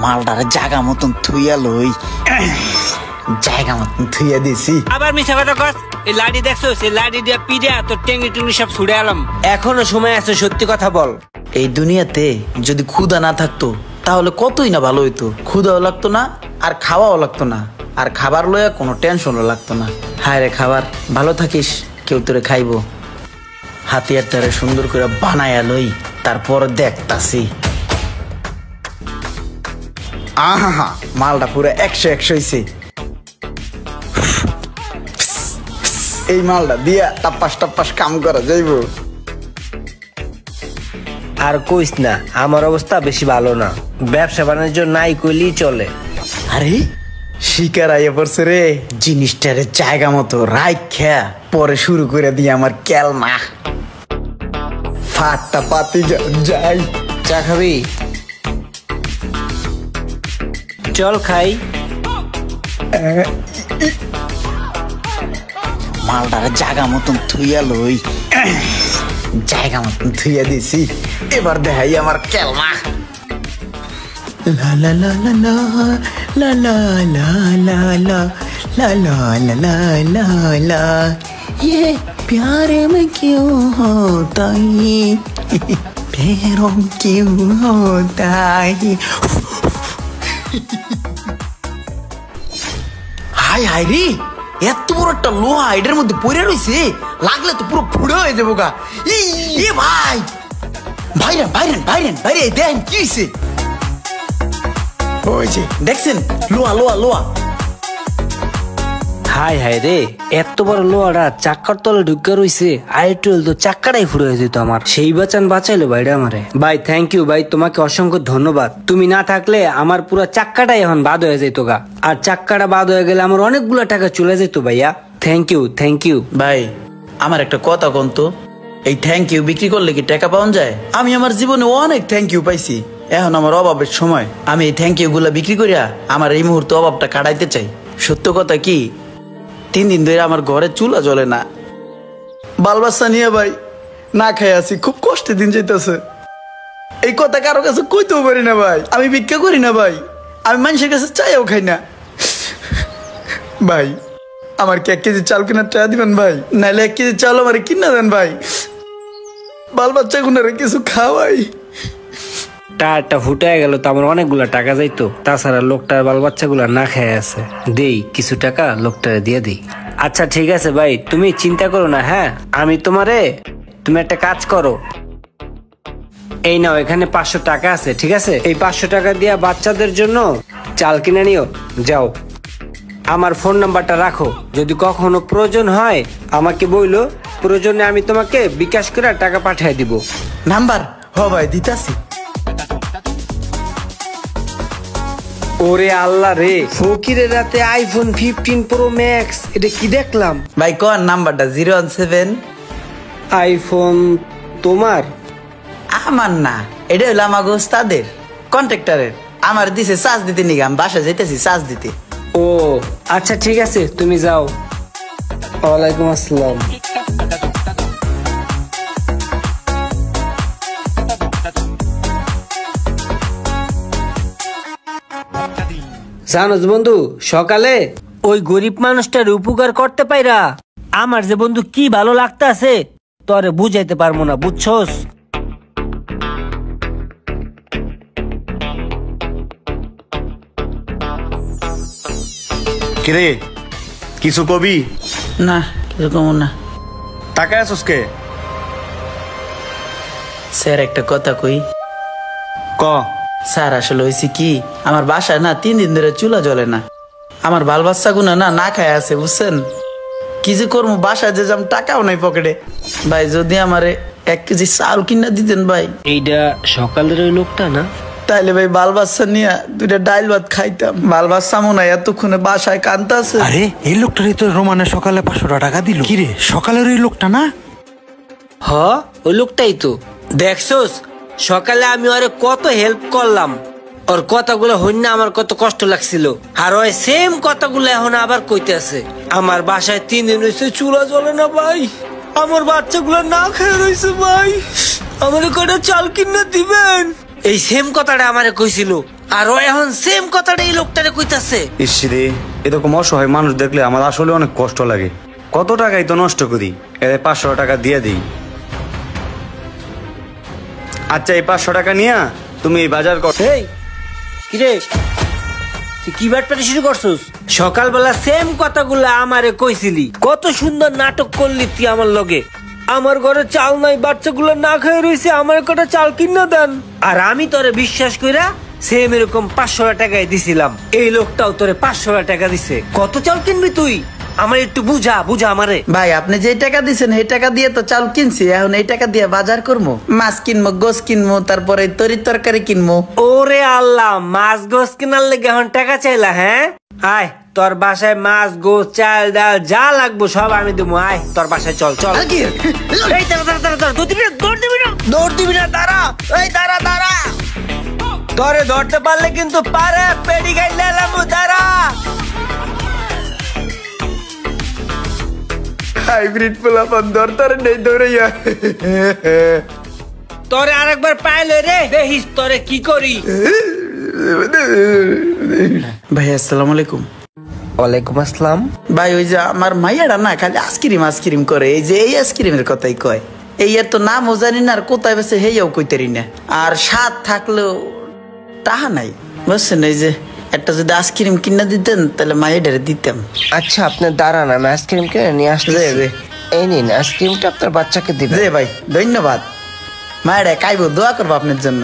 মালটারে জায়গা মতন থুইয়া লই, জায়গা মতন থুইয়া দিছি। আবার মিছা কথা কস, এই লাডি দেখছো, সেই লাডি দিয়া পিড়া তোর টেঙ্গি টুঙ্গি সব ছুড়ে আলাম। এখনো সময় আছে, সত্যি কথা বল। এই দুনিয়াতে যদি ক্ষুধা না থাকতো তাহলে কতই না ভালো হইতো। ক্ষুধাও লাগতো না আর খাওয়াও লাগতো না, আর খাবার লইয়া কোনো টেনশনও লাগতো না। হায় রে খাবার, ভালো থাকিস, কেউ তোরে খাইবো। হাতিয়ার তারে সুন্দর করে বানায়া লই, তারপর দেখতাছি। আহা, মালটা পুরো 100 হইছে। এই মালটা দিয়া টাপ্পাস টাপ্পাস কাম করা যাইব। আর কইস না, আমার অবস্থা বেশি ভালো না, ব্যবসা বাণিজ্য নাই কইলেই চলে। আরে শিকার আইয়া পড়ছে রে, জিনিসটারে জায়গা মতো রাইখা পরে শুরু করে দিয়ে আমার কেলমা ফাটটা পাতি যাই। চা খাবি? চল খাই। মালটারে জায়গা মতন থুইয়া লই, জায়গা মতন থুইয়া দিছি। এবার দেখাই আমার কেলমা। লা লা লা লা লা লা লা লা লা লা লা লা লা লা লা, ये प्यार में क्यों होता है, प्यारों क्यों होता है। হাই হাই রে, এত বড় একটা লোহা এটার মধ্যে পড়ে রয়েছে, লাগলে তো পুরো ফুড়ে হয়ে যাবো গা। এ ভাই, ভাইরেন ভাইরেন ভাইরেন ভাইরে, দেখেন কি হয়েছে। ওই যে দেখছেন, লোহা লোহা লোহা। হাই হাই রে, এত বড় লোহাটা চাক্কার তলে ঢুকে রইছে, আর একটু তো চাক্কাটাই ফুড়ে হয়ে যেত আমার। সেই বাঁচান বাঁচাইলো ভাইরা আমারে। ভাই থ্যাংক ইউ ভাই, তোমাকে অসংখ্য ধন্যবাদ। তুমি না থাকলে আমার পুরো চাক্কাটাই এখন বাদ হয়ে যেত গা, আর চাক্কাটা বাদ হয়ে গেলে আমার অনেকগুলো টাকা চলে যেত ভাইয়া। Thank you thank you. ভাই আমার একটা কথা কোন তো, এই থ্যাংক ইউ বিক্রি করলে কি টাকা পাওয়া যায়? আমি আমার জীবনে অনেক থ্যাংক ইউ পাইছি, এখন আমার অভাবের সময় আমি এই থ্যাংক ইউ গুলা বিক্রি করিয়া আমার এই মুহূর্তে অভাবটা কাটাইতে চাই। সত্য কথা কি, 3 দিন ধরে আমার ঘরে চুলা জ্বলে না, বাল বাচ্চা নিয়ে ভাই না খাই আছি, খুব কষ্টে দিন যাইতেছে। এই কথা কারো কাছে কইতেও পারি না ভাই, আমি ভিক্ষা করি না ভাই, আমি মানুষের কাছে চাইও খাই না। ভাই আমার কি 1 কেজি চাল কেনার টাকা দিবেন ভাই? নাইলে 1 কেজি চাল আমার কিনা দেন ভাই, বাল বাচ্চা গুনারে কিছু খাওয়াই। টায়ারটা ফুটে গেল তো আমার অনেকগুলা টাকা যাইতো, তাছাড়া লোকটার বাল বাচ্চাগুলা না খেয়ে আছে, দেই কিছু টাকা লোকটারে দিয়ে দিই। আচ্ছা ঠিক আছে ভাই, তুমি চিন্তা করো না। হ্যাঁ আমি তুমি একটা কাজ করো, এই নাও এখানে 500 টাকা আছে, ঠিক আছে? এই 500 টাকা দিয়া বাচ্চাদের জন্য চাল কিনে নিও, যাও। আমার ফোন নাম্বারটা রাখো, যদি কখনো প্রয়োজন হয় আমাকে বইলো, প্রয়োজনে আমি তোমাকে বিকাশ করে টাকা পাঠিয়ে দিব। নাম্বার হ ভাই দিতাছি। ওরে আল্লাহ রে, ফকিরের রাতে আইফোন 15 প্রো ম্যাক্স, এটা কি দেখলাম? ভাই কোন নাম্বারটা? 017। আইফোন তোমার? আমার না, এটা হলো আমাগো ওস্তাদের কন্ট্রাক্টরের, আমার দিছে চার্জ দিতে নিগা, আমি বাসা যাইতেছি চার্জ দিতে। ও আচ্ছা ঠিক আছে, তুমি যাও। ওয়ালাইকুম আসসালাম। জানোস বন্ধু, সকালে ওই গরিব মানুষটার উপকার করতে পাইরা আমার যে বন্ধু কি ভালো লাগতাছে, তোরে বুঝাইতে পারবো না, বুঝছস? কিরে কিছু কবি? না কিছু কম না। টাকা আছিস কে? স্যার একটা কথা কই। ক। স্যার আসলে হয়েছে কি, আমার বাসায় না 3 দিন ধরে চুলা জ্বলে না, আমার বাল বাচ্চা গুনা না খায় আছে, বুঝছেন? কি যে করবো, বাসায় যে যাম টাকাও নাই পকেটে। ভাই যদি আমারে 1 কেজি চাল কিনা দিতেন ভাই। এইটা সকালের ওই লোকটা না? তাইলে ভাই বাল বাচ্চা নিয়ে 2টা ডাইল ভাত খাইতাম। বাল বাচ্চা মনে হয় এতক্ষণে বাসায় কান্দতেছে। আরে এই লোকটারই তো রোমানে সকালে 500 টাকা দিল। কি রে, সকালের ওই লোকটা না? হ ওই লোকটাই তো। দেখছস সকালে আমি ওরে কত হেল্প করলাম, ওর কথাগুলো হইনা আমার কত কষ্ট লাগছিল, আর ওই সেম কথাগুলো এখন আবার কইতেছে। আমার বাসায় 3 দিন হয়েছে চুলা জ্বলে না ভাই, আমার বাচ্চাগুলো না খেয়ে রয়েছে ভাই, আমারে কয়টা চাল কিনে দিবেন, এই সেম কথাটা আমারে কইছিল। আর ও এখন সেম কথাটা এই লোকটারে কইতাছে। ইসরে, এরকম অসহায় মানুষ দেখলে আমার আসলে অনেক কষ্ট লাগে। কত টাকাই তো নষ্ট করি, এর 500 টাকা দিয়ে দিই। আচ্ছা, এই 500 টাকা নিয়ে তুমি এই বাজার কর। এই কিরে, তুই কি বাটপাটি শুরু করছিস? সকালবেলা সেম কথাগুলো আমারে কইছিলি, কত সুন্দর নাটক করলি তুই আমার লগে। আমার ঘরে চাল নাই, বাচ্চাগুলো না খেয়ে রইছে, আমার কটা চাল কিনা দেন। আর আমি তোরে বিশ্বাস কইরা সেম এরকম 500 টাকায় দিছিলাম, এই লোকটাও তোরে 500 টাকা দিছে। কত চাল কিনবি তুই? আমার একটু বুঝা আমারে। ভাই আপনি যে টাকা দিচ্ছেন এই টাকা দিয়ে তো চাল কিনছি, এখন এই টাকা দিয়ে বাজার করবো, মাছ কিনবো, গোস কিনবো, তারপরে তরি তরকারি কিনবো। ওরে আল্লাহ, মাছ গোস কেনার লেগে এখন টাকা চাইলা? হ্যাঁ, আয় তোর বাসায় মাছ গোস চাল ডাল যা লাগবো সব আমি দেবো। আয় তোর বাসায় চল চল। এই দাঁড়া, দৌড় দিবি না, দাঁড়া, এই দাঁড়া। তোরে ধরতে পারলে কিন্তু পারে পেডি গাইলে এলাম, দাঁড়া। হাইব্রিড পোলাপান দরকার নেই দৌড়াইয়া। তোরে আরেকবার পাইলে রে দেখিস তোরে কি করি। ভাই আসসালামু আলাইকুম। ওয়ালাইকুম আসসালাম। ভাই ওই যে আমার মাইয়াটা না খালি আইসক্রিম করে, এই যে এই আইসক্রিমের কথাই কয়, এই এর তো নামও জানি না আর কোথায় বেছে হেয়াও কইতারি না, আর স্বাদ থাকলেও টাহা নাই, বুঝছেন? এই যে একটা যদি আইসক্রিম কিনা দিতেন তাহলে মাইয়াটারে দিতাম। আচ্ছা আপনি দাঁড়ান, আমি আইসক্রিম কিনে নিয়ে আসতেছি। জি। এই নিন আইসক্রিমটা, আপনার বাচ্চাকে দিবেন। জি ভাই ধন্যবাদ। মায়েরা খাইবো, দোয়া করবো আপনার জন্য।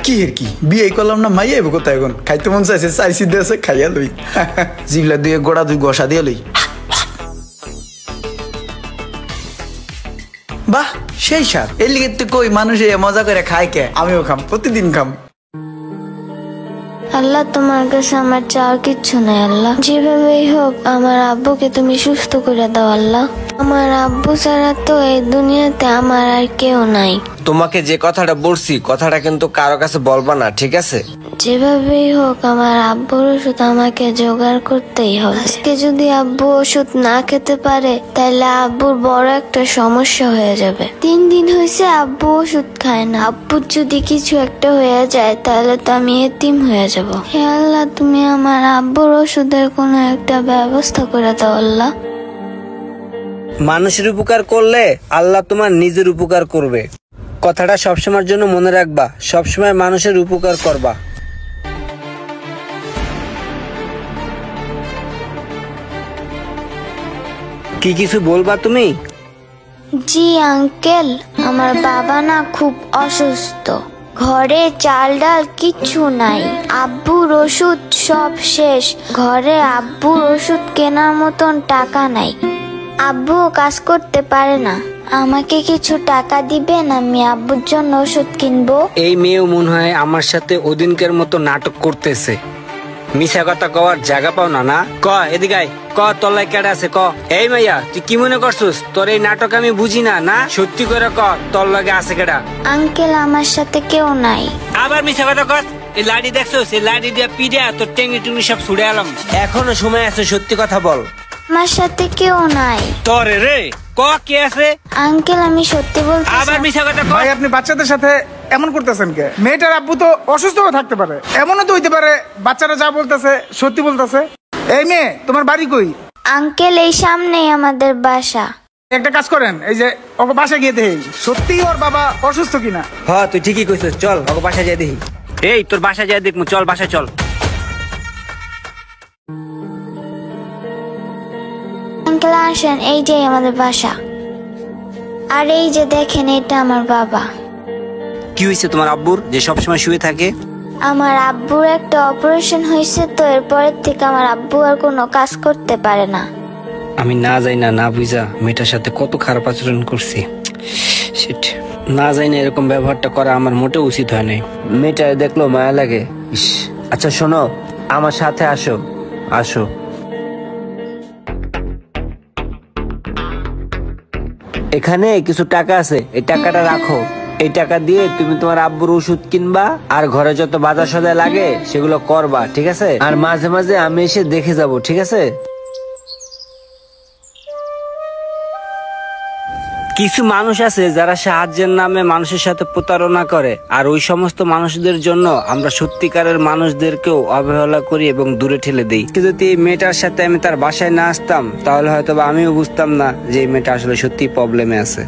কি এর কি বিয়ে করলাম না, মাইয়া আইবো কোথায় এখন? খাইতে মন চাইছে, চাইছি দিয়েছে, খাইয়া লই। জিগলা দুই গোড়া দুই গসা দিয়ে লই। বাহ সেই স্বাদ, এর লিগে তো কই মানুষ মজা করে খায় কে, আমিও খাম, প্রতিদিন খাম। আল্লাহ তোমার কাছে আমার চাওয়ার কিচ্ছু নাই আল্লাহ, যেভাবেই হোক আমার আব্বুকে তুমি সুস্থ করে দাও আল্লাহ। আমার আব্বু ছাড়া তো এই দুনিয়াতে আমার আর কেউ নাই। তোমাকে যে কথাটা বলছি, কথাটা কিন্তু কারো কাছে বলবা না, ঠিক আছে? যেভাবেই হোক আমার আব্বুর ওষুধ আমাকে জোগাড় করতেই হবে। আজকে যদি আব্বু ওষুধ না খেতে পারে তাহলে আব্বুর বড় একটা সমস্যা হয়ে যাবে। 3 দিন হয়েছে আব্বু ওষুধ খায় না। আব্বুর যদি কিছু একটা হয়ে যায় তাহলে তো আমি এতিম হয়ে যাব। হে আল্লাহ, তুমি আমার আব্বুর ওষুধের কোনো একটা ব্যবস্থা করে দাও আল্লাহ। মানুষের উপকার করলে আল্লাহ তোমার নিজের উপকার করবে, কথাটা সবসময়ের জন্য মনে রাখবা। সবসময় মানুষের উপকার করবা। কি কিছু বলবা তুমি? জি আঙ্কেল, আমার বাবা না খুব অসুস্থ, ঘরে চাল ডাল কিচ্ছু নাই, আব্বুর ওষুধ সব শেষ, ঘরে আব্বুর ওষুধ কেনার মতন টাকা নাই, আব্বুও কাজ করতে পারে না, আমাকে কিছু টাকা দিবেন, আমি আব্বুর জন্য ওষুধ কিনবো। এই মেয়েও মনে হয় আমার সাথে ওদিনকের মতো নাটক করতেছে। মিছা কথা কওয়ার জায়গা পাও না, না ক এদিকে আয়, ক তল্লাই কেডা আছে ক। এই মাইয়া তুই কি মনে করছিস তোর এই নাটক আমি বুঝি না? না সত্যি করে ক, তোর লগে আছে কেডা? আঙ্কেল আমার সাথে কেউ নাই। আবার মিছা কথা কর। এই লাড়ি দেখছো, সেই লাড়ি দিয়া পিডিয়া তোর টেঙ্গি টুঙ্গি সব ছুড়ে এলাম। এখনো সময় আছে, সত্যি কথা বল। আমার সাথে কেউ নাই। তোরে রে ক কে আছে? আঙ্কেল আমি সত্যি বলছি। আবার মিছা কথা কর। ভাই আপনি বাচ্চাদের সাথে এমন করতেছেন কে? মেয়েটার আব্বু তো অসুস্থ হয়ে থাকতে পারে, এমনও তো হইতে পারে বাচ্চারা যা বলতেছে সত্যি বলতেছে। এই মেয়ে, তোমার বাড়ি কই? আঙ্কেল এই সামনেই আমাদের বাসা। একটা কাজ করেন, এই যে ওকে বাসায় গিয়ে দেখি সত্যি ওর বাবা অসুস্থ কিনা। হ্যাঁ তুই ঠিকই কইছিস, চল ওকে বাসায় যাই দেখি। এই তোর বাসায় যাই দেখমু, চল বাসায় চল। আঙ্কেল আসেন, এই যে আমাদের বাসা, আর এই যে দেখেন এটা আমার বাবা। কি হয়েছে তোমার আব্বুর যে সবসময় শুয়ে থাকে? আমার আব্বুর একটা অপারেশন হয়েছে, তো এরপরের থেকে আমার আব্বু আর কোনো কাজ করতে পারে না। আমি না যাই না, না বুঝা মেয়েটার সাথে কত খারাপ আচরণ করছি। শিট, না যাই না, এরকম ব্যবহারটা করা আমার মোটেও উচিত হয় নাই। মেয়েটা দেখলো মায়া লাগে। ইস, আচ্ছা শোনো, আমার সাথে আসো, আসো। এখানে কিছু টাকা আছে, এই টাকাটা রাখো। এই টাকা দিয়ে তুমি তোমার আব্বুর ওষুধ কিনবা, আর ঘরে যত বাজার সদাই লাগে সেগুলো করবা, ঠিক আছে? আর মাঝে মাঝে আমি এসে দেখে যাব, ঠিক আছে? কিছু মানুষ আছে যারা সাহায্যের নামে মানুষের সাথে প্রতারণা করে, আর ওই সমস্ত মানুষদের জন্য আমরা সত্যিকারের মানুষদেরকেও অবহেলা করি এবং দূরে ঠেলে দিই। যদি এই মেয়েটার সাথে আমি তার বাসায় না আসতাম তাহলে হয়তো আমিও বুঝতাম না যে এই মেয়েটা আসলে সত্যি প্রবলেমে আছে।